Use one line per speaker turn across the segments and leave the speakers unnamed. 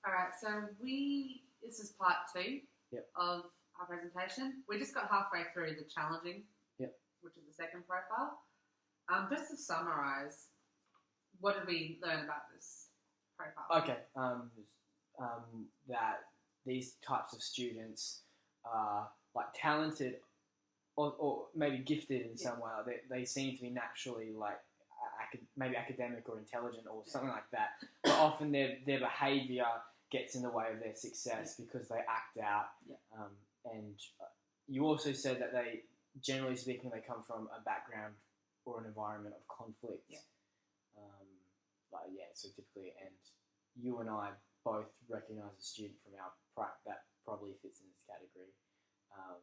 All right, so this is part two
Yep.
of our presentation. We just got halfway through the challenging,
Yep.
which is the second profile. Just to summarise, what did we learn about this profile?
Okay. That these types of students are like talented or maybe gifted in some way. They seem to be naturally like maybe academic or intelligent or something like that. But often their behaviour gets in the way of their success because they act out. And you also said that they, generally speaking, they come from a background or an environment of conflict. So typically, and you and I both recognise a student from our that probably fits in this category. I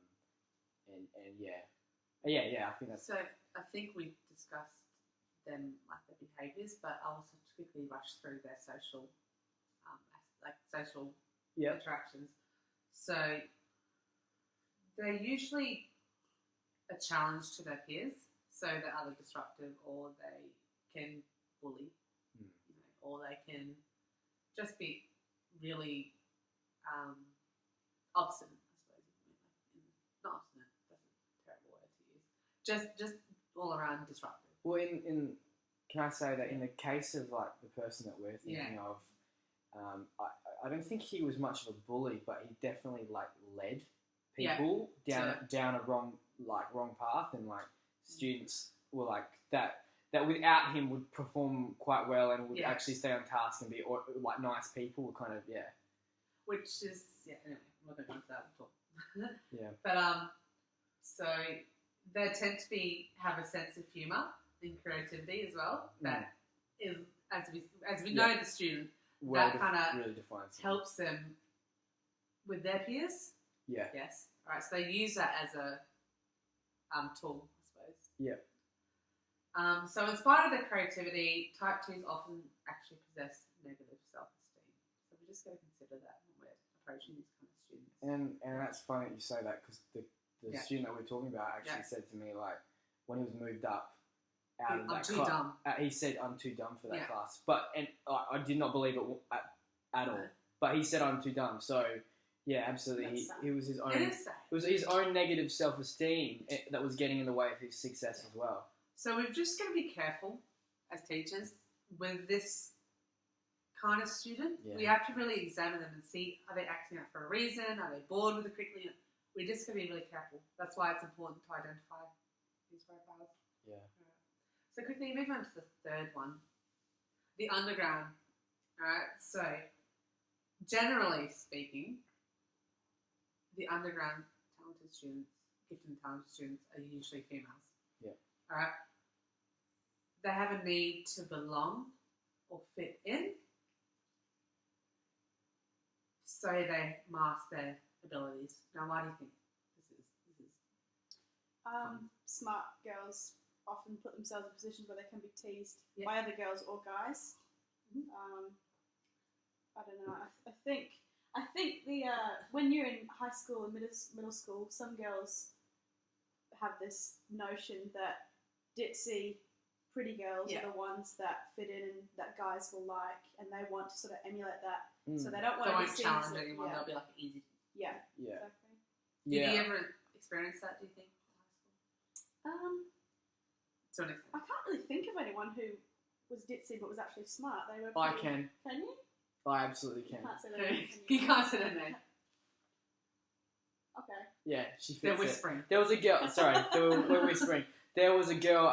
think that's.
So I think we discussed them like their behaviours, but I'll also quickly rush through their social, social interactions. So they're usually a challenge to their peers, so they're either disruptive or they can bully, or they can just be really obstinate, I suppose. Not obstinate, that's a terrible word to use. Just all around disruptive.
Well, can I say that in the case of like the person that we're thinking of, I don't think he was much of a bully, but he definitely like led people down a wrong path, and like students were like that without him would perform quite well and would actually stay on task and be like nice people, kind of
Which is anyway, I'm not going to go into that at all.
But
so they tend to have a sense of humour and creativity as well. That is, as we know, the student that kind of
really defines
helps them with their peers.
Yeah.
Yes. All right. So they use that as a tool, I suppose.
Yeah.
So in spite of their creativity, type 2s often actually possess negative self-esteem. So we just got to consider that when we're approaching these kind of students.
And that's funny that you say that, because the student that we're talking about actually said to me, like, when he was moved up out of that class,
dumb.
He said, "I'm too dumb for that class." But I did not believe it at all. But he said, "I'm too dumb." So yeah, absolutely. It was his own. It was his own negative self-esteem that was getting in the way of his success as well.
So we've just got to be careful as teachers with this kind of student.
Yeah.
We have to really examine them and see, are they acting out for a reason? Are they bored with the curriculum? We just got to be really careful. That's why it's important to identify these profiles.
Yeah.
So quickly move on to the third one, the underground. All right. So generally speaking, the underground talented students, gifted and talented students, are usually females.
Yeah.
All right. They have a need to belong or fit in, so they mask their abilities. Now, why do you think this is?
Smart girls often put themselves in positions where they can be teased by other girls or guys. I don't know. I think the when you're in high school and middle school, some girls have this notion that ditzy, pretty girls are the ones that fit in and that guys will like, and they want to sort of emulate that. So they don't want to be
challenge anyone. They'll be like easy.
Yeah.
Exactly.
Yeah.
Did you ever experience that? Do you think? To an extent.
I can't really think of anyone who was ditzy but was actually smart. They were.
I can.
Can you?
I absolutely can.
You can't say that.
You can't say that name.
Okay.
Yeah, she fits
They're whispering.
There was a girl. Sorry, we're whispering. There was a girl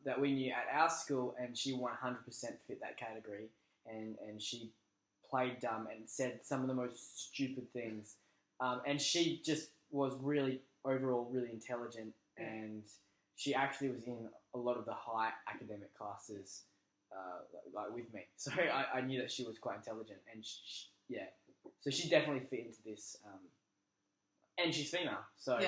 that we knew at our school, and she 100% fit that category, and she played dumb and said some of the most stupid things, and she just was really overall really intelligent, and she actually was in a lot of the high academic classes, like with me. So I knew that she was quite intelligent, and so she definitely fit into this, and she's female. So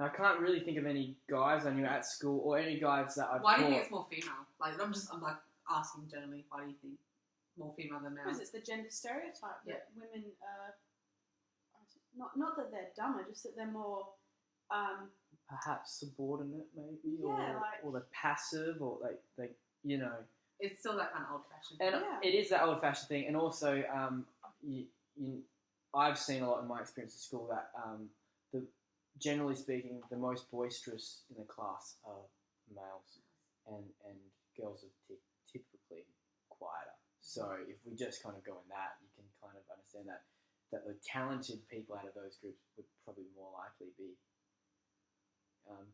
I can't really think of any guys I knew at school or any guys that I've
Why do you think it's more female? Like I'm like asking generally. Why do you think more female than male?
Because it's the gender stereotype that women are not that they're dumber, just that they're more
perhaps subordinate, maybe,
or
they're passive, or they
it's still that kind of old-fashioned.
And
Yeah.
it is that old-fashioned thing. And also, I've seen a lot in my experience at school that generally speaking, the most boisterous in the class are males, and girls are typically quieter. So if we just kind of go in that, you can kind of understand that the talented people out of those groups would probably more likely be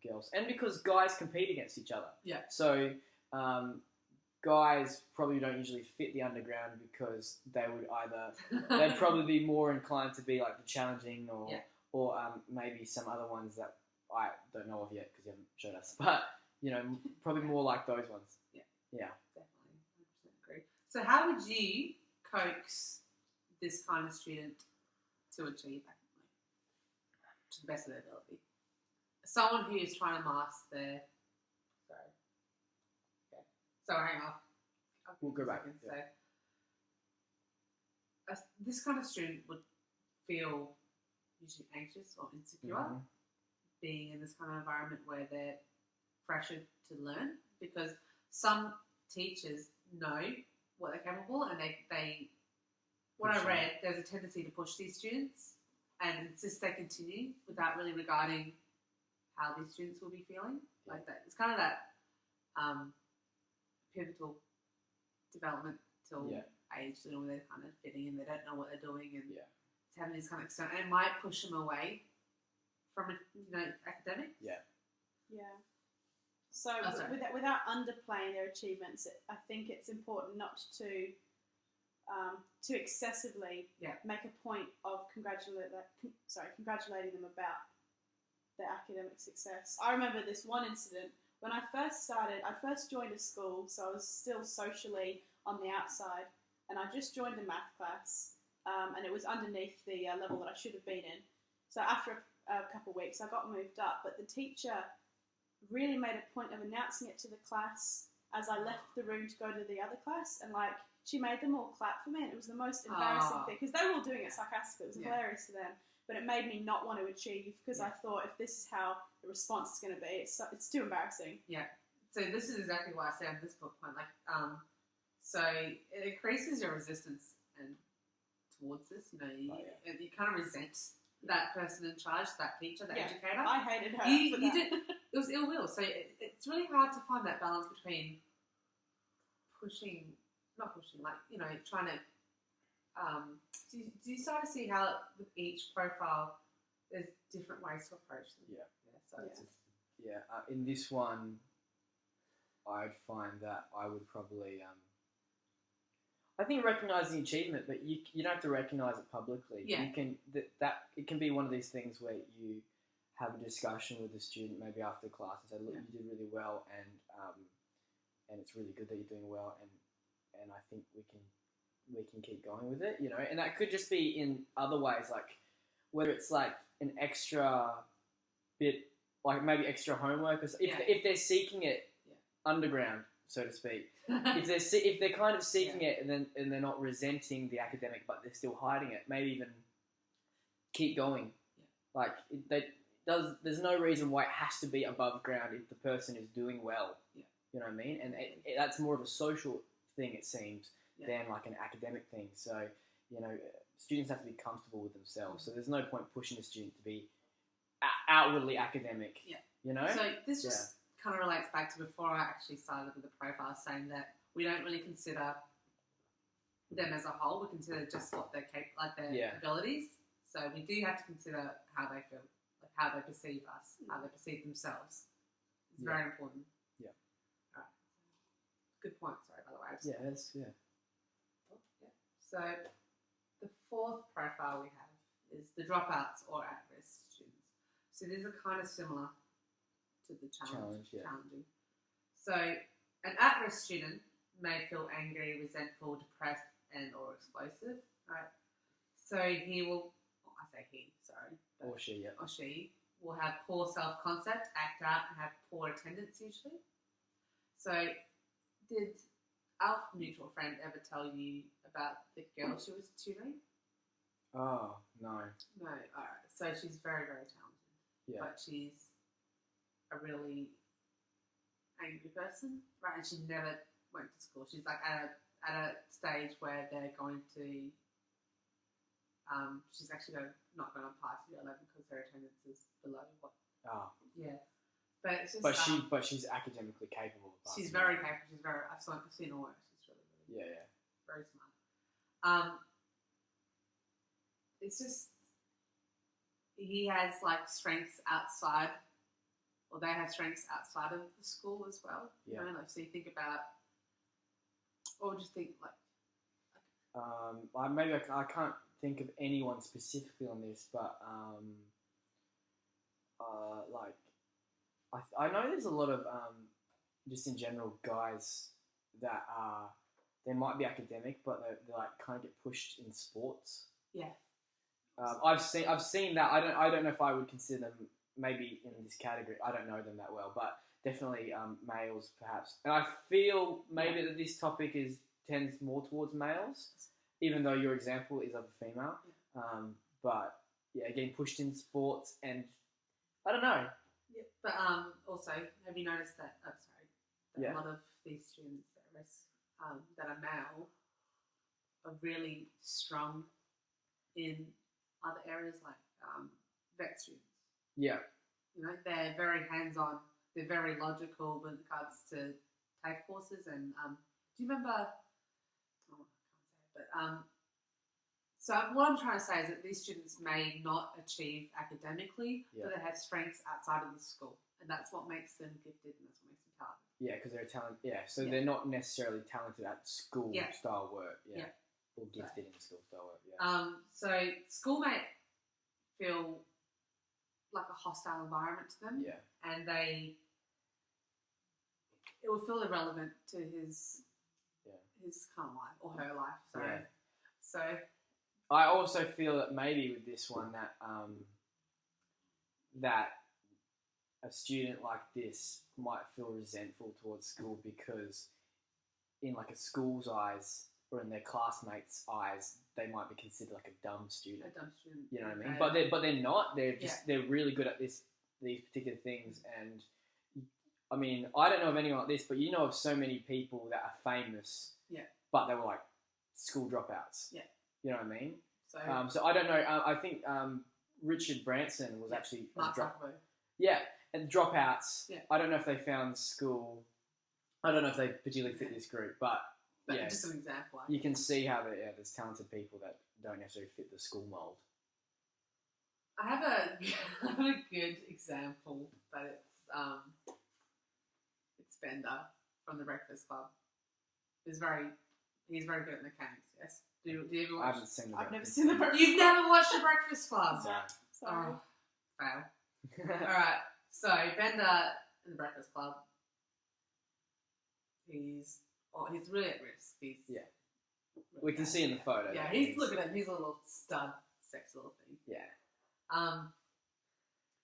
girls, and because guys compete against each other.
Yeah.
So guys probably don't usually fit the underground because they would they'd probably be more inclined to be like the challenging or maybe some other ones that I don't know of yet because you haven't showed us, but probably more like those ones. Yeah.
Definitely, 100% agree. So how would you coax this kind of student to achieve academically to the best of their ability? Someone who is trying to master their... Sorry. Okay. So hang on.
We'll go back.
So, this kind of student would feel usually anxious or insecure being in this kind of environment where they're pressured to learn, because some teachers know what they're capable and they what I read, there's a tendency to push these students and insist they continue without really regarding how these students will be feeling. Like that, it's kind of that pivotal developmental age, where they're kind of fitting in, they don't know what they're doing, and it's having this kind of extent, and it might push them away from academics.
Yeah. So without underplaying their achievements, I think it's important not to excessively make a point of congratulating them about their academic success. I remember this one incident when I first joined a school, so I was still socially on the outside, and I just joined a math class, and it was underneath the level that I should have been in. So after a couple of weeks, I got moved up, but the teacher really made a point of announcing it to the class as I left the room to go to the other class, and she made them all clap for me, and it was the most embarrassing thing, because they were all doing it sarcastically. It was hilarious to them, but it made me not want to achieve, because I thought, if this is how the response is going to be, it's too embarrassing.
Yeah. So this is exactly what I say on this book point. So it increases your resistance and towards this. You kind of resent that person in charge, that teacher, that educator.
I hated her.
It was ill will. So it's really hard to find that balance between trying to. Do you start to see how with each profile there's different ways to approach them?
In this one, I'd find that I would probably I think recognizing achievement, but you don't have to recognize it publicly.
Yeah.
You can it can be one of these things where you have a discussion with the student maybe after class and say, look, you did really well, and it's really good that you're doing well, and I think we can keep going with it, and that could just be in other ways, like whether it's like an extra bit, like maybe extra homework, or if they're seeking it underground, so to speak. if they're kind of seeking it and they're not resenting the academic, but they're still hiding it, maybe even keep going. Like there's no reason why it has to be above ground if the person is doing well. You know what I mean? And that's more of a social thing, it seems, than like an academic thing. So students have to be comfortable with themselves. So there's no point pushing a student to be outwardly academic.
So this just kind of relates back to before I actually started with the profile, saying that we don't really consider them as a whole. We consider just what they're their abilities. So we do have to consider how they feel, like how they perceive us, how they perceive themselves. It's very important.
Yeah.
All right. Good point. Sorry, by the way. So the fourth profile we have is the dropouts or at-risk students. So these are kind of similar to the challenging. So an at-risk student may feel angry, resentful, depressed, and or explosive, right? So he will, or she will have poor self-concept, act out, and have poor attendance usually. So did our mutual friend ever tell you about the girl she was tutoring?
Oh, no.
No, alright. So she's very, very talented.
Yeah.
But she's a really angry person, right? And she never went to school. She's like at a stage where they're going to. She's actually not going to pass year 11 because her attendance is below what.
Oh.
Yeah, but it's just.
But she's academically capable. Of
she's very capable. She's very. I've seen her work. She's really.
Yeah.
Very smart. It's just he has like strengths outside, or they have strengths outside of the school as well.
Yeah.
You know, like, so you think about, what would you think like?
Maybe I can't think of anyone specifically on this, but like I know there's a lot of just in general guys that they might be academic, but they like kind of get pushed in sports.
Yeah.
I've seen that. I don't know if I would consider them maybe in this category. I don't know them that well, but definitely males perhaps. And I feel maybe that this topic tends more towards males, even though your example is of a female. But yeah, getting pushed in sports, and I don't know.
Yeah, but also, have you noticed that? A lot of these students that are male are really strong in other areas like vet students.
Yeah.
You know, they're very hands-on. They're very logical with regards to TAFE courses. And do you remember? Oh, I can't say it, but so what I'm trying to say is that these students may not achieve academically, but they have strengths outside of the school, and that's what makes them gifted, and that's what makes them talented.
Yeah, because they're talented. Yeah, so they're not necessarily talented at school style work. Yeah. Or gifted in school style work. Yeah.
So school may feel like a hostile environment to them.
Yeah.
And it will feel irrelevant to his kind of life or her life. So, so
I also feel that maybe with this one that that a student like this might feel resentful towards school because in like a school's eyes or in their classmates' eyes, they might be considered like a dumb student.
A dumb student.
You know what I mean? But they're not. They're just they're really good at these particular things. And I mean, I don't know of anyone like this, but you know of so many people that are famous.
Yeah. But
they were like school dropouts.
Yeah.
You know what I mean?
So,
so I don't know. I think Richard Branson was actually
Mark Zuckerberg.
Yeah, and dropouts.
Yeah.
I don't know if they found school. I don't know if they particularly fit this group, but
just an example.
You can see how there's talented people that don't necessarily fit the school mold.
I have a good example, but it's Bender from The Breakfast Club. He's very good at mechanics. Yes. Do you ever watch?
I haven't seen
I've never seen The Breakfast
You've never watched The Breakfast Club?
Club. Sorry.
Oh, fail. All right. So Bender in The Breakfast Club. He's really at risk.
We can see in the photo.
Yeah, look at him. He's a little stud, sex little thing.
Yeah.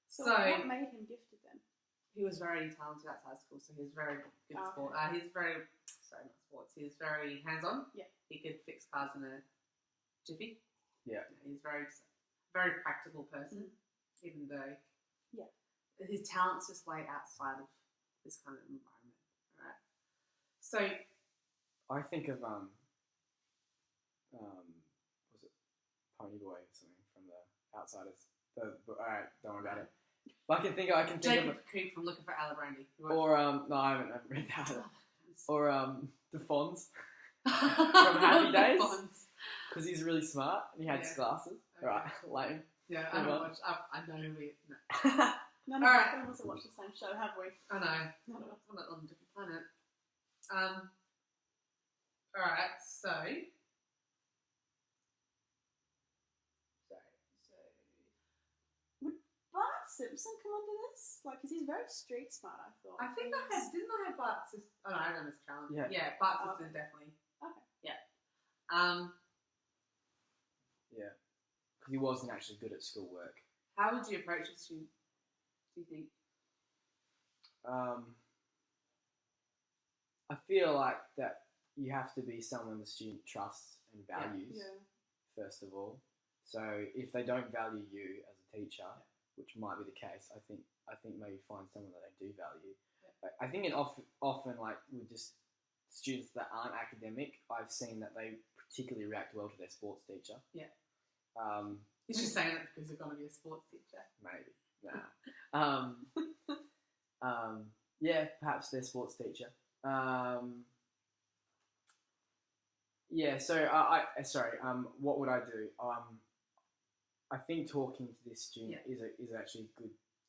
So what made him gifted then?
He was very talented outside school, so he was very good at sport. He's very not sports. He was very hands-on.
Yeah. He
could fix cars in a jiffy.
Yeah.
He's very practical person, even though his talents just lay outside of this kind of environment. All right. So
I think of was it Ponyboy or something from The Outsiders? All right, don't worry about it. But I can think
Jacob
of
Creek from Looking for Alibrandi.
Or no, I haven't read that. Or the Fonz
from
Happy Days, because he's really smart and he had glasses.
Okay.
Right, lame.
Yeah, I haven't watched. I know who he is.
None of us have watched the same show, have we?
I know. None of us. I'm on a different planet. Alright, so
would Bart Simpson come under this? Like, because he's very street smart, I thought.
I think didn't I have Bart Simpson? Oh no, I don't know Miss Challenge.
Yeah.
Bart Simpson definitely.
Okay.
Yeah.
Yeah, because he wasn't actually good at schoolwork.
How would you approach a student, do you think?
I feel like that you have to be someone the student trusts and values, first of all. So if they don't value you as a teacher, which might be the case, I think maybe find someone that they do value. I think it often like with just students that aren't academic, I've seen that they particularly react well to their sports teacher.
Yeah.
Um,
You're just saying that because you're going to be a sports teacher.
Maybe. Nah. Yeah, perhaps their sports teacher. Yeah, so what would I do? I think talking to this student is actually a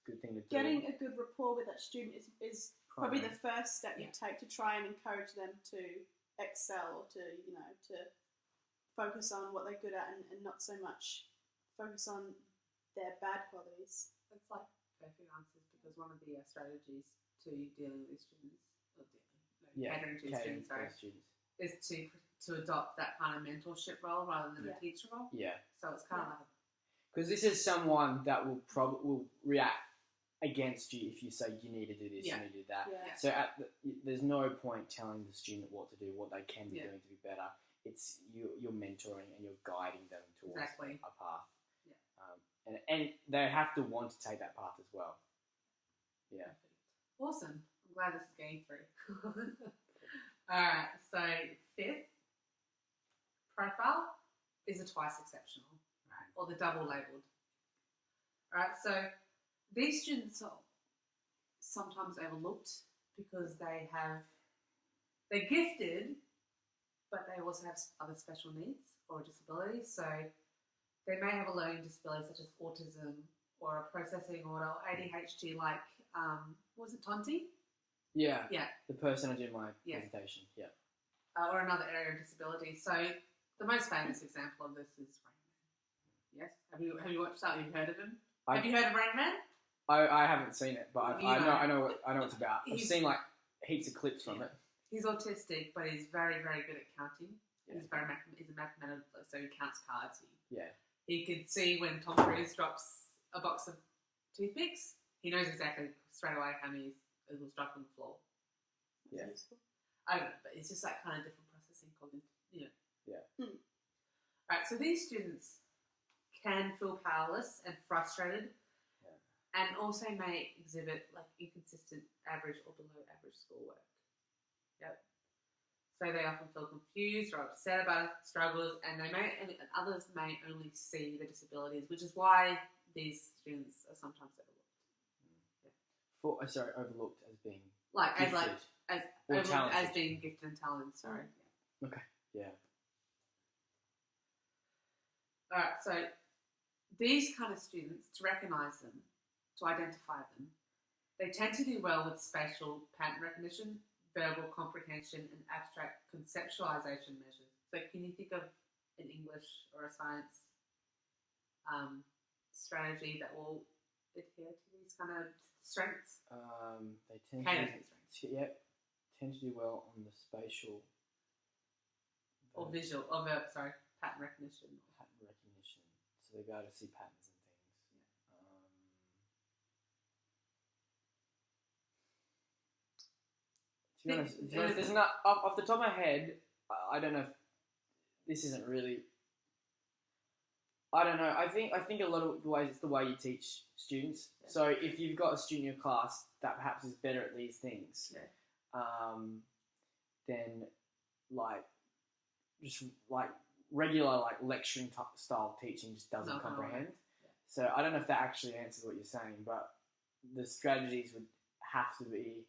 good thing to do.
Getting a good rapport with that student is probably the first step you take to try and encourage them to excel, or to focus on what they're good at, and not so much focus on their bad qualities.
It's like perfect answers, because one of the strategies to dealing with students, catering to students, is to adopt that kind of mentorship role rather than a teacher role.
Yeah.
So it's kind of like
because this is someone that will react against you if you say you need to do this, you need to do that.
Yeah.
So there's no point telling the student what to do, what they can be doing to be better. It's you're mentoring and you're guiding them towards a path. Yeah. And they have to want to take that path as well. Yeah.
Awesome. I'm glad this is getting through. Alright, so 5th, profile is a twice exceptional, right? Or the double labelled. Alright, so these students are sometimes overlooked because they're gifted, but they also have other special needs or disabilities. So they may have a learning disability such as autism or a processing order or ADHD, like, was it Tonti?
Yeah.
Yeah.
The person I did my presentation. Yeah.
Or another area of disability. So the most famous example of this is Rain Man. Yes. Have you watched that? Have you heard of him? Have you heard of Rain Man?
I haven't seen it, but I know what it's about. I've seen like heaps of clips from it.
He's autistic, but he's very, very good at counting. Yeah. He's a mathematician, so he counts cards. He could see when Tom Cruise drops a box of toothpicks. He knows exactly straight away how many it was dropped on the floor.
Yeah.
I don't know, but it's just that kind of different processing cognitive,
Yeah.
Right, so these students can feel powerless and frustrated, and also may exhibit like inconsistent average or below average schoolwork. Yep. So they often feel confused or upset about struggles, and others may only see the disabilities, which is why these students are sometimes overlooked.
Overlooked as being
as being gifted and talented. Sorry.
Yeah. Okay. Yeah.
All right. So these kind of students, to recognise them, to identify them, they tend to do well with spatial pattern recognition, verbal comprehension, and abstract conceptualization measures. So can you think of an English or a science strategy that will adhere to these kind of strengths?
They tend to do well on the spatial
or visual, pattern recognition.
Pattern recognition. So they be able to see patterns and things. To be honest, there's not off the top of my head. I don't know if this isn't really. I don't know. I think a lot of the ways it's the way you teach students. Yeah. So if you've got a student in your class that perhaps is better at these things, then regular lecturing style teaching just doesn't comprehend. Yeah. So I don't know if that actually answers what you're saying, but the strategies would have to be.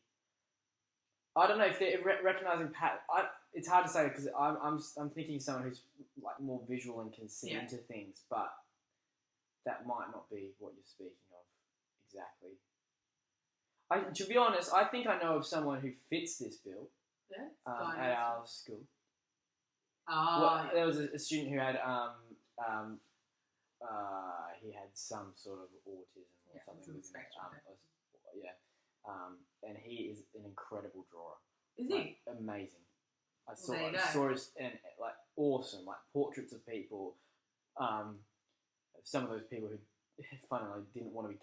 I don't know if they're recognizing it's hard to say because I'm thinking someone who's like more visual and can see into things, but that might not be what you're speaking of exactly. To be honest, I think I know of someone who fits this bill. At our school. There was a student who had he had some sort of autism or something. And he is an incredible drawer.
Is he?
Amazing. I saw his and awesome, portraits of people. Some of those people who, funnily, didn't want to be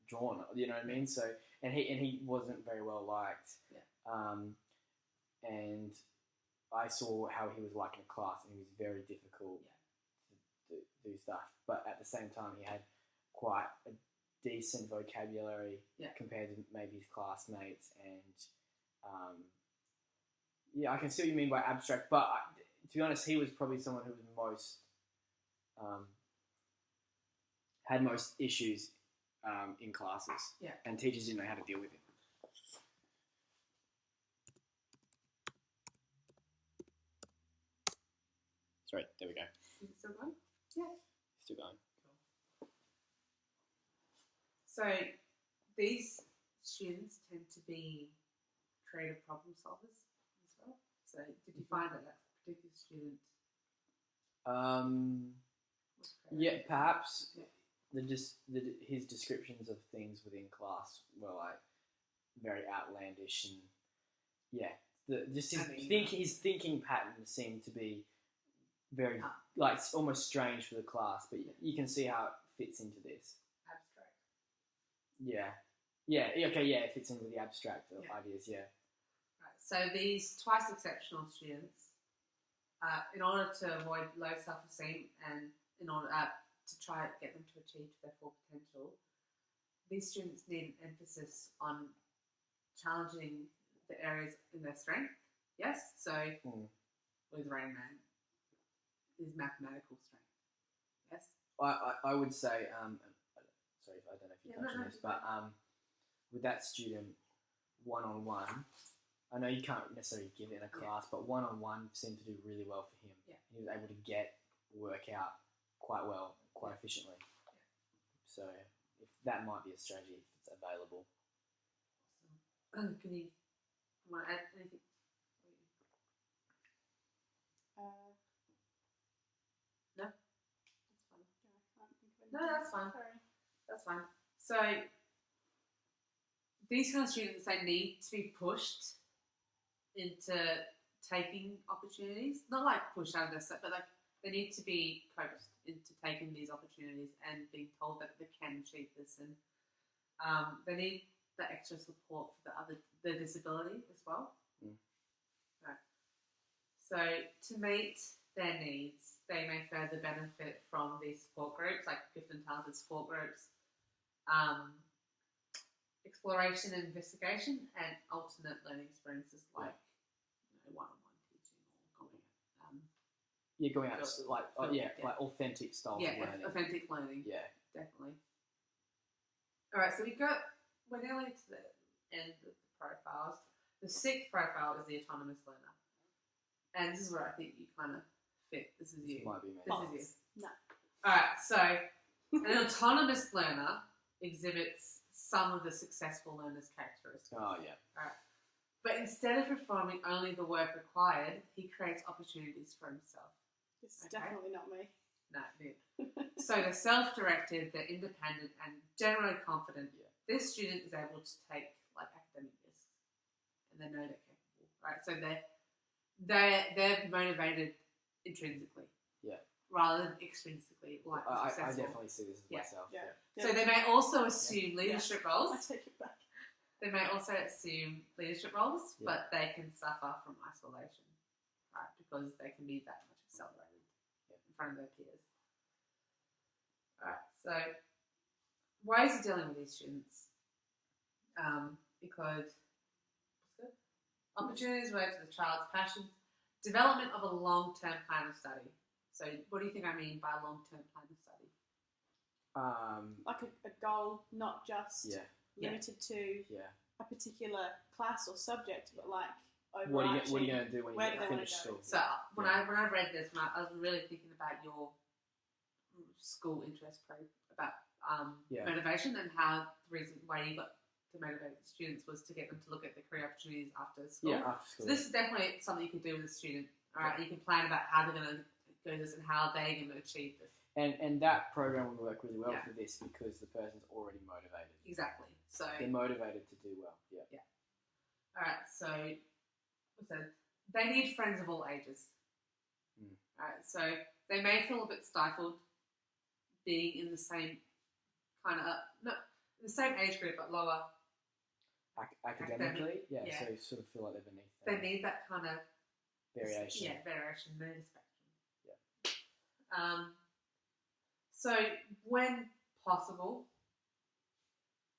drawn. You know what I mean? So, and he wasn't very well liked. Yeah. And I saw how he was like in class, and he was very difficult to do stuff. But at the same time, he had quite a decent vocabulary compared to maybe his classmates, and Yeah, I can see what you mean by abstract, but to be honest, he was probably someone who was most had most issues in classes,
Yeah.
and teachers didn't know how to deal with it. Sorry, there we go.
Is it still going? Yeah.
Still going.
So these students tend to be creative problem solvers as well. So did you find that particular student? Was
Yeah,
creative?
perhaps
Yeah.
his descriptions of things within class were like very outlandish, and his thinking pattern seemed to be very like almost strange for the class. But you can see how it fits into this.
Abstract.
It fits in with the abstract ideas. Yeah.
Right. So these twice exceptional students, in order to avoid low self-esteem and in order to try to get them to achieve their full potential, these students need an emphasis on challenging the areas in their strength. Yes. So with Rain Man, is mathematical strength. Yes.
I would say sorry, I don't know if you touched on this, but with that student, one-on-one, I know you can't necessarily give it in a class, but one-on-one seemed to do really well for him.
Yeah.
He was able to get work out quite well, quite efficiently.
Yeah.
So if that might be a strategy if it's available.
Awesome. Can you want to add anything? No? That's fine. No, that's fine.
Sorry.
That's fine. So these kind of students, they need to be pushed into taking opportunities. Not like pushed out of their set, but like they need to be coaxed into taking these opportunities and being told that they can achieve this, and they need the extra support for the disability as well. Right. So to meet their needs, they may further benefit from these support groups, like gifted and talented support groups, exploration and investigation, and alternate learning experiences like one-on-one teaching or
going out like like authentic styles of learning.
Authentic learning.
Yeah,
definitely. All right, so we're nearly to the end of the profiles. The sixth profile is the autonomous learner, and this is where I think you kind of fit. This is you.
Might be me.
This is you.
No.
All right, so an autonomous learner exhibits some of the successful learner's characteristics.
Oh yeah.
All right. But instead of performing only the work required, he creates opportunities for himself.
This is definitely not me.
No, so they're self-directed, they're independent, and generally confident.
Yeah.
This student is able to take like academic risks, and they know they're capable. Right, so they're motivated intrinsically.
Yeah.
Rather than extrinsically, like
I
successful.
definitely see this as myself.
Yeah.
So they may also assume leadership
I
roles.
take it back.
They may also assume leadership roles, but they can suffer from isolation, right? Because they can be that much accelerated in front of their peers. Alright, so ways of dealing with these students. Because opportunities relate to the child's passions, development of a long-term plan of study. So what do you think I mean by a long-term plan of study?
Like a goal, not just
Yeah.
limited to a particular class or subject, but like
What are
overarching.
you going to do when
Where
you
do they wanna
finish
go?
school?
So when I read this, I was really thinking about your school interest about motivation, and how the reason why you got to motivate the students was to get them to look at the career opportunities after school.
Yeah, after school.
So this is definitely something you can do with a student. All right, you can plan about how they're going to do this and how they're going to achieve this.
And that program will work really well
Yeah.
for this because the person's already motivated.
Exactly. So
They're motivated to do well. Yeah.
all right, so they need friends of all ages. All right, so they may feel a bit stifled being in the same kind of the same age group but lower.
Academically,
yeah.
So you sort of feel like they're beneath
They need that kind of
variation.
Yeah, variation. They need a spectrum.
Yeah.
So when possible,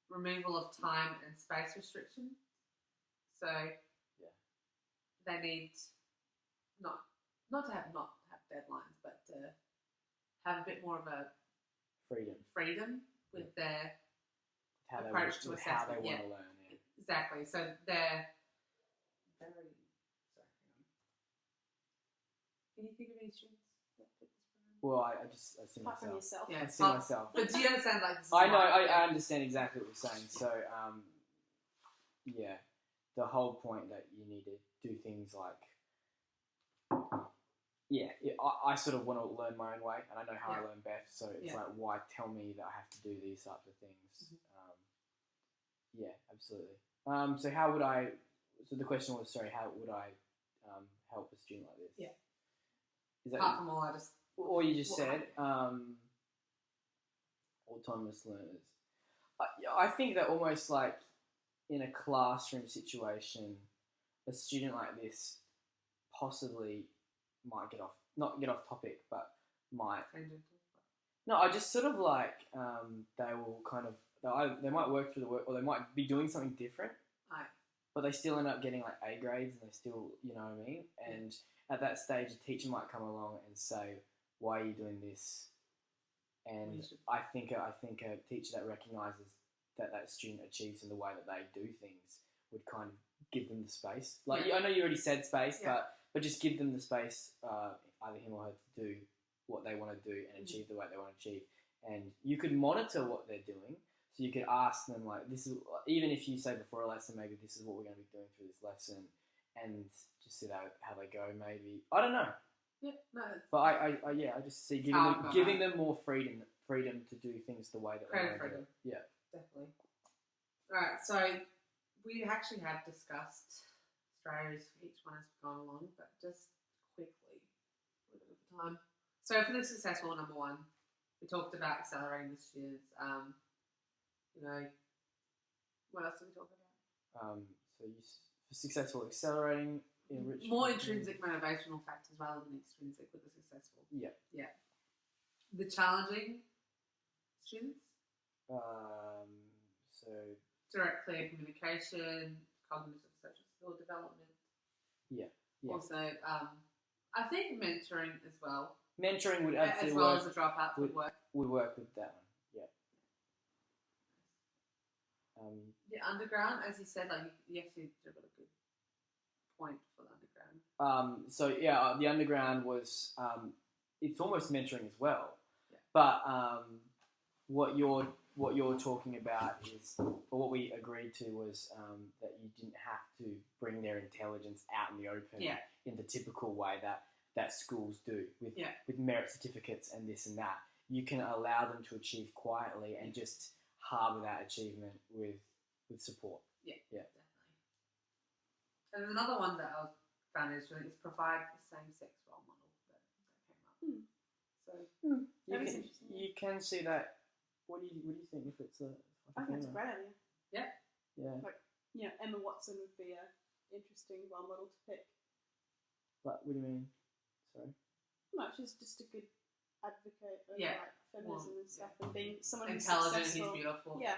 removal of time and space restriction. So they need not to have deadlines, but to have a bit more of a freedom with their approach to assessment.
How they want to learn. Yeah.
Exactly. So they're very. Sorry, hang on. Can you think of any students that fit this program?
Well, I see
Apart from
myself.
yourself.
Yeah,
I see myself.
But do you understand? Like, this is
I know.
why-
I understand exactly what you're saying. So, yeah, the whole point that you need to do things like, I sort of want to learn my own way, and I know how I learn best. So it's like, why tell me that I have to do these types of things? Yeah, absolutely. So how would I? So the question was, sorry, how would I help a student like this?
Yeah.
Is that
Apart from all, I just.
or you just said autonomous learners? I think that almost like in a classroom situation, a student like this possibly might not get off topic, but might. No, I just sort of like they will kind of they might work through the work, or they might be doing something different.
Right.
But they still end up getting like A grades, and they still, you know what I mean. And at that stage, a teacher might come along and say, "Why are you doing this?" And I think a teacher that recognises that student achieves in the way that they do things would kind of give them the space. Like I know you already said space, but just give them the space, either him or her, to do what they want to do and achieve the way they want to achieve. And you could monitor what they're doing. So you could ask them, like, this is, even if you say before a lesson, maybe this is what we're going to be doing through this lesson, and just see how they go, maybe. I don't know.
Yeah, no.
But I just see giving them more freedom to do things the way that they want to do it. Yeah.
Definitely. Alright, so we actually have discussed strategies for each one as we've gone along, but just quickly, a little bit of time. So for the successful, number one, we talked about accelerating the students. What else did we talk about?
So for successful, accelerating, enrichment.
More intrinsic motivational factors rather than extrinsic with the successful.
Yeah.
Yeah. The challenging students.
So
direct, clear communication, cognitive social skill development.
Yeah.
Also, I think mentoring as well.
Mentoring would absolutely
as well as the dropouts would work.
Would work with that one. Yeah.
The underground, as you said, like you actually did a good point for the underground.
So the underground was it's almost mentoring as well.
Yeah.
But what you're talking about is, or what we agreed to was that you didn't have to bring their intelligence out in the open in the typical way that schools do with merit certificates and this and that. You can allow them to achieve quietly and just harbour that achievement with support. Yeah.
Definitely. And there's another one that I found interesting, is provide the same-sex role model that came up. So
you can see that. What do you think if it's
I think it's a great idea.
Yeah.
Yeah.
Like, Emma Watson would be an interesting role model to pick.
Like, what do you mean? Sorry.
No, she's just a good advocate of like feminism and stuff, and being someone who's
intelligent,
successful.
he's beautiful.
Yeah.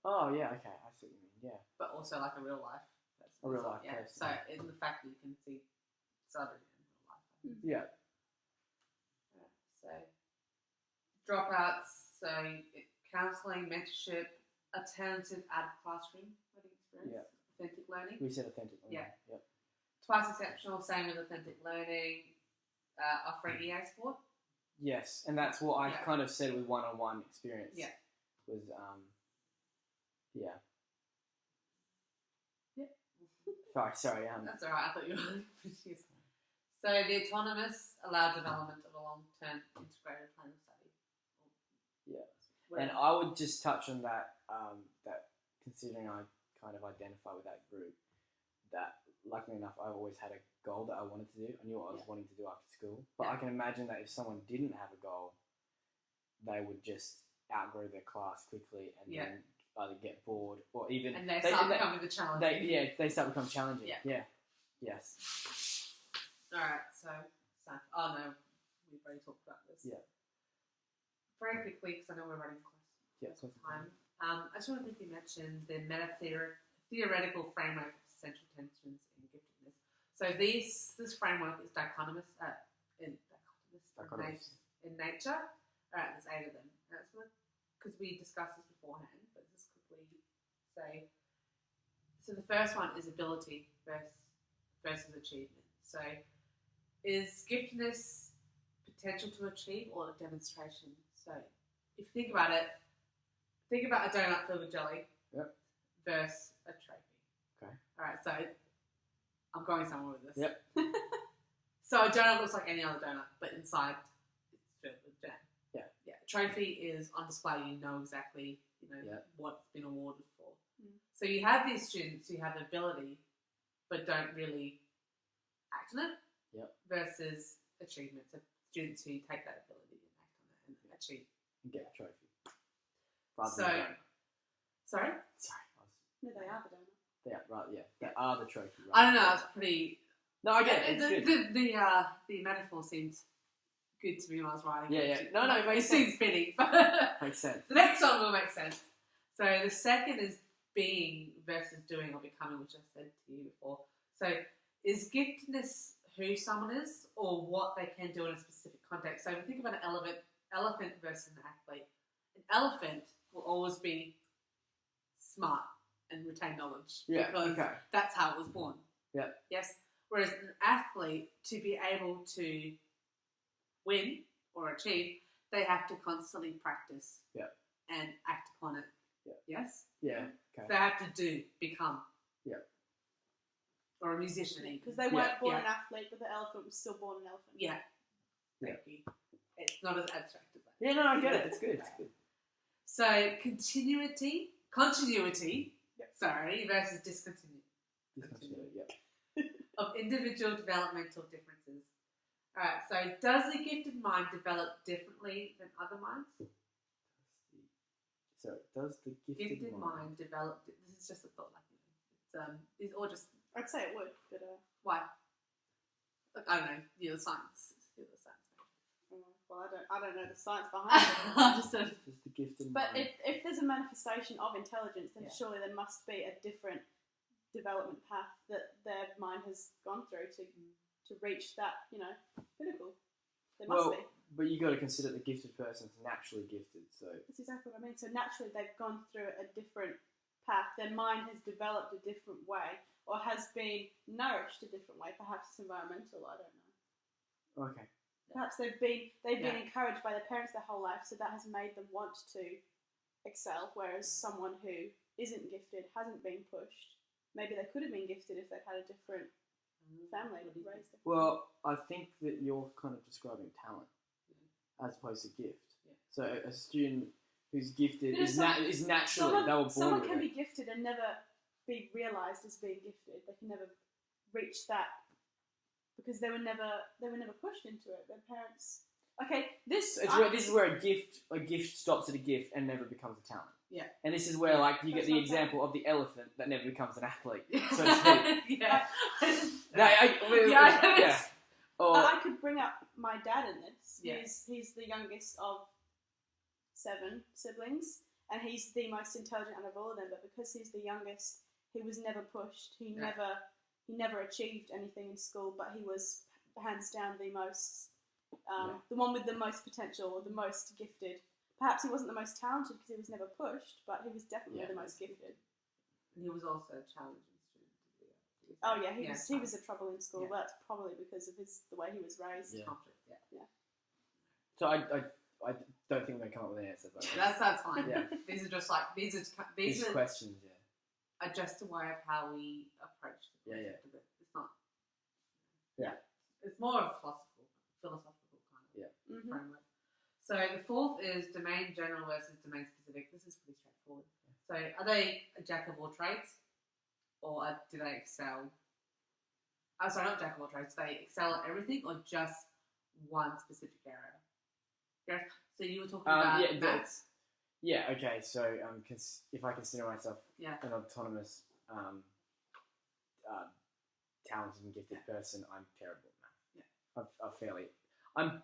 Oh yeah, okay, I see what you mean. Yeah.
But also like a real life person.
A real life
person. So in the fact that you can see celebrity in real life.
Yeah.
So dropouts, so counselling, mentorship, alternative out of classroom learning experience, authentic learning.
We said authentic learning.
Yeah.
Yep.
Twice exceptional, same with authentic learning, offering EA support.
Yes, and that's what I kind of said with one-on-one experience.
Yeah.
Was yeah.
Yeah.
Sorry.
That's all right. I thought you were confused. So the autonomous allow development of a long-term integrated plan of study.
Yeah. And I would just touch on that. That considering I kind of identify with that group, that luckily enough I always had a goal that I wanted to do. I knew what I was wanting to do after school. But I can imagine that if someone didn't have a goal, they would just outgrow their class quickly and then either get bored or even
and they start becoming the challenge.
They start becoming challenging. Yeah. Yes.
All right. So oh no, we've already talked about this.
Yeah.
Very quickly, because I know we're running close.
Yeah.
Time. I just want to quickly mention the theoretical framework of central tensions in giftedness. So this framework is dichotomous
Dichotomous.
in nature. All right, there's 8 of them. That's because we discussed this beforehand, but just quickly say. So the first one is ability versus achievement. So is giftedness potential to achieve or a demonstration? So if you think about it, think about a donut filled with jelly versus a trophy.
Okay.
All right, so I'm going somewhere with this.
Yep.
So a donut looks like any other donut, but inside it's filled with jam.
Yeah.
Yeah. Trophy is on display. You know exactly what's been awarded for.
Mm.
So you have these students who have ability, but don't really act on it.
Yep.
Versus achievement. So students who take that ability and act on it and achieve.
And get a trophy. Rather
So,
than a donut.
sorry.
No, they are the donut.
They are, right, yeah. They are the trophy. Right?
I don't know. It's pretty.
No, I get it. It's good.
The metaphor seems good to me when I was writing.
Yeah,
it.
yeah. No, it makes
seems fitting. But
Makes sense.
the next one will make sense. So the second is being versus doing or becoming, which I said to you before. So is giftedness who someone is or what they can do in a specific context? So if we think about an elephant versus an athlete. An elephant will always be smart and retain knowledge because that's how it was born.
Yeah.
Yes. Whereas an athlete, to be able to win or achieve, they have to constantly practice and act upon it.
Yeah.
Yes?
Yeah. Okay.
They have to become.
Yeah.
Or a musician.
Because they weren't born an athlete, but the elephant was still born an elephant.
Yeah. Thank you. It's not as abstract as that.
Yeah, no, I get it. It's good. It's good.
So continuity versus discontinuity. Of individual developmental differences. Alright, so does the gifted mind develop differently than other minds?
So does the gifted
mind develop? This is just a thought, it's or just.
I'd say it would, but
why? Like, I don't know. You're the science.
Well, I don't know the science behind it.
Just
does the gifted
but
mind.
if there's a manifestation of intelligence, then surely there must be a different development path that their mind has gone through to reach that, pinnacle. There must be.
But you got to consider the gifted person's naturally gifted, so
That's exactly what I mean. So naturally, they've gone through a different path. Their mind has developed a different way, or has been nourished a different way. Perhaps it's environmental. I don't know.
Okay.
Perhaps they've been encouraged by their parents their whole life, so that has made them want to excel. Whereas someone who isn't gifted, hasn't been pushed, maybe they could have been gifted if they'd had a different family raised them.
Well, I think that you're kind of describing talent as opposed to gift.
Yeah.
So a student who's gifted is naturally they were born
someone
with
can
it.
be gifted and never be realised as being gifted. They can never reach that because they were never pushed into it. Their parents. Okay, this
is where a gift stops at a gift and never becomes a talent.
Yeah.
And this is where you get
That's
the
not
example of the elephant that never becomes an athlete, so to speak.
Yeah.
I could bring up my dad in this.
Yeah.
He's the youngest of 7 siblings, and he's the most intelligent out of all of them. But because he's the youngest, he was never pushed. He never achieved anything in school. But he was hands down the most, the one with the most potential, or the most gifted. Perhaps he wasn't the most talented because he was never pushed, but he was definitely the most gifted.
And he was also a challenging student.
Oh yeah, he was a trouble in school.
Yeah.
That's probably because of the way he was raised.
Yeah.
Yeah.
So I don't think we're going to come up with an answer. But
That's fine.
Yeah.
These are just
these are questions.
are just a way of how we approach the concept of it. It's not.
Yeah.
It's more of a philosophical kind of framework. So the fourth is domain general versus domain specific. This is pretty straightforward. So are they a jack of all trades, or do they excel? Oh, sorry, not jack of all trades. Do they excel at everything, or just one specific area? Yeah. So you were talking about maths.
Yeah. Okay. So if I consider myself an autonomous, talented and gifted person, I'm terrible at math. Yeah. I'm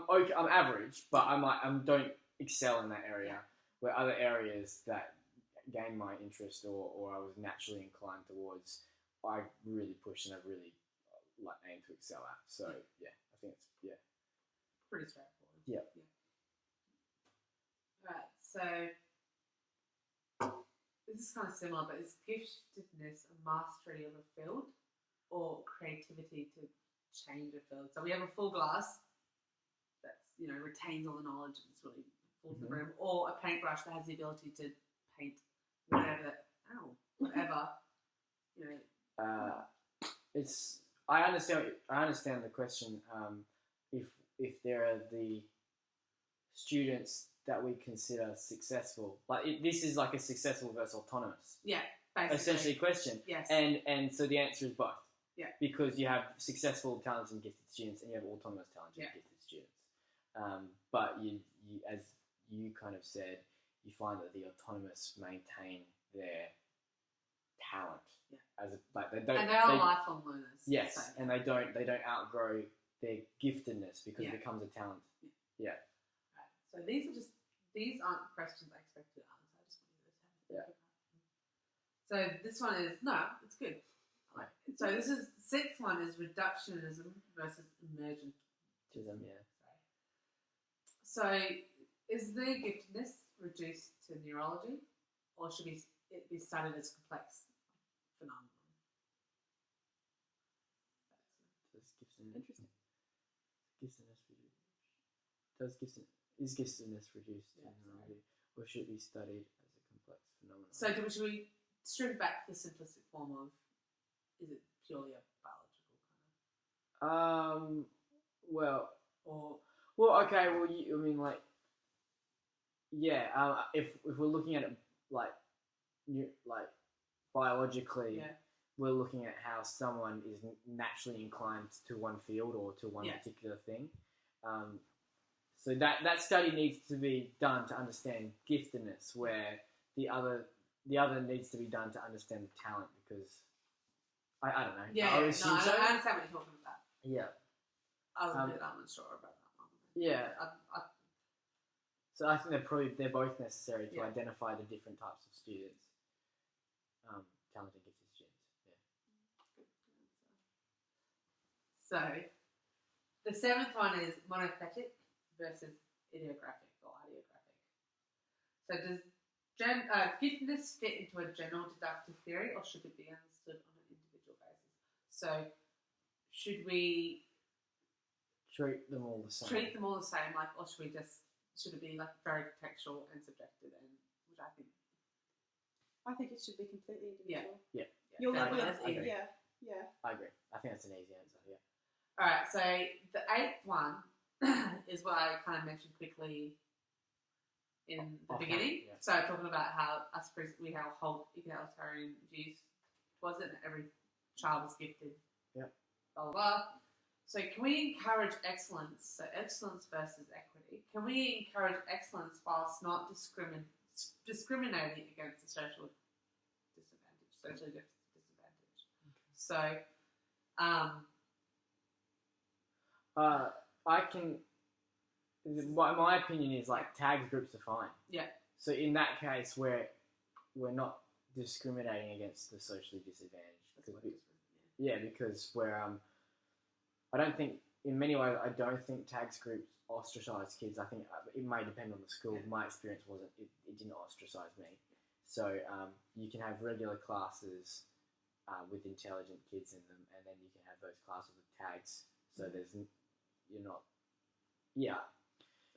okay. I'm average, but I don't excel in that area. Where other areas that gain my interest or I was naturally inclined towards I really push and I really like aim to excel at. So yeah, I think it's
Pretty straightforward.
Yeah.
Right. So this is kind of similar, but is giftedness a mastery of a field or creativity to change a field? So we have a full glass that's retains all the knowledge and it's really full to the brim, or a paintbrush that has the ability to paint whatever. Whatever.
It's. I understand the question. If there are the students that we consider successful, this is like a successful versus autonomous.
Yeah, basically.
Essentially question.
Yes.
And so the answer is both.
Yeah.
Because you have successful, talented, and gifted students, and you have autonomous, talented, and gifted students. But you, as you kind of said, you find that the autonomous maintain their talent.
Yeah.
They don't.
And they are lifelong learners.
Yes,
so.
and they don't outgrow their giftedness because it becomes a talent. Yeah.
Right. So these aren't questions I expected to answer. I just wanted you to have a think about them. So this one is it's good. So this is sixth one is reductionism versus emergentism.
Yeah.
So is the giftedness reduced to neurology, or should it be studied as complex phenomenon?
Interesting.
Is giftedness reduced to neurology, or should it be studied as a complex phenomenon?
So should we strip back the simplistic form of, is it purely a biological kind of?
Okay. Well, if we're looking at it like biologically, we're looking at how someone is naturally inclined to one field or to one particular thing. So that study needs to be done to understand giftedness, where the other needs to be done to understand the talent, because I don't know.
I understand what you're talking about.
Yeah.
I was a bit unsure about that one.
Yeah. So I think they're both necessary to identify the different types of students, talented, gifted students.
Yeah. So the seventh one is monothetic versus idiographic or ideographic. So does giftedness fit into a general deductive theory, or should it be understood on an individual basis? So should we
treat them all the same,
or should it be like very contextual and subjective, and which I think
it should be completely individual.
Yeah.
You'll
I
live
agree.
with it. Yeah.
I agree. I think that's an easy answer. Yeah.
All right. So the eighth one is what I kind of mentioned quickly in the beginning.
Yeah.
So talking about how we hold egalitarian views towards it, and every child is gifted.
Yep.
Blah blah blah. So can we encourage excellence? So excellence versus equity. Can we encourage excellence whilst not discriminating against the socially disadvantaged?
Okay.
So,
I can. My opinion is tagged groups are fine.
Yeah.
So in that case, we're not discriminating against the socially disadvantaged. Because we're I don't think, in many ways, I don't think tags groups ostracize kids. I think it may depend on the school.
Yeah.
My experience wasn't, it didn't ostracize me. So you can have regular classes with intelligent kids in them, and then you can have those classes with tags. So you're not,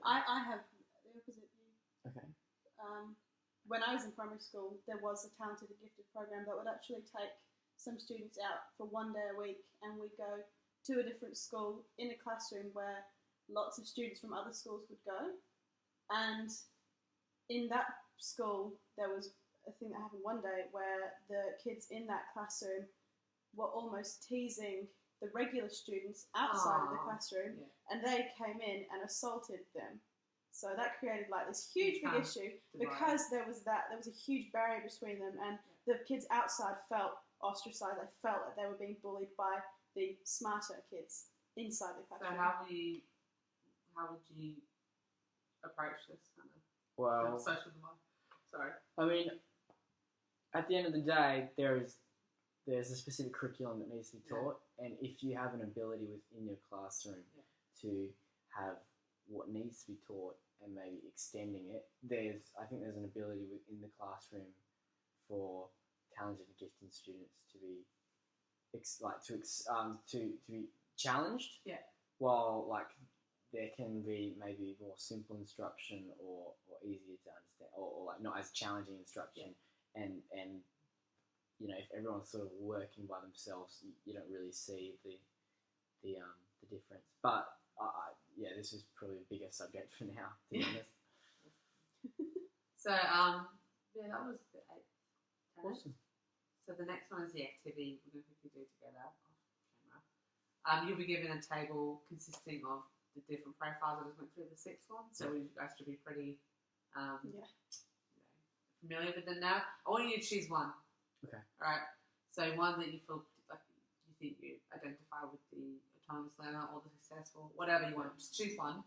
I have the opposite view.
Okay.
When I was in primary school, there was a talented and gifted program that would actually take some students out for 1 day a week, and we'd go to a different school in a classroom where lots of students from other schools would go. And in that school, there was a thing that happened one day where the kids in that classroom were almost teasing the regular students outside of the classroom, and they came in and assaulted them. So that created this huge big issue because there was a huge barrier between them, and the kids outside felt ostracized. They felt that they were being bullied by the smarter kids inside the classroom.
So how would you approach this kind of social dilemma? Sorry.
I mean, at the end of the day, there is there's a specific curriculum that needs to be taught, and if you have an ability within your classroom to have what needs to be taught and maybe extending it, I think there's an ability within the classroom for talented and gifted students to be to be challenged.
Yeah.
While like there can be maybe more simple instruction or easier to understand or like not as challenging instruction and you know, if everyone's sort of working by themselves, you don't really see the difference. But this is probably a bigger subject for now, to be honest.
So that was the 8th.
Awesome.
So the next one is the activity we're going to quickly do together off camera. You'll be given a table consisting of the different profiles I just went through the 6th one. So you guys should be pretty familiar with them now. I want you to choose one.
Okay.
All right. So one that you feel like you think you identify with the autonomous learner or the successful, whatever you want. Just choose one,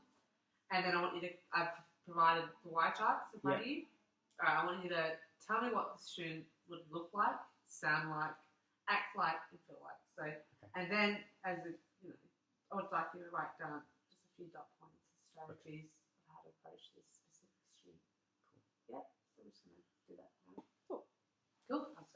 and then I want you to. I've provided the Y charts in front of you. All right. I want you to tell me what the student would look like, sound like, act like, and feel like. So, and then I would like you to write down just a few dot points and strategies of how to approach this specific student. Cool. Yeah. So we're just gonna do that now. Cool. I'll start.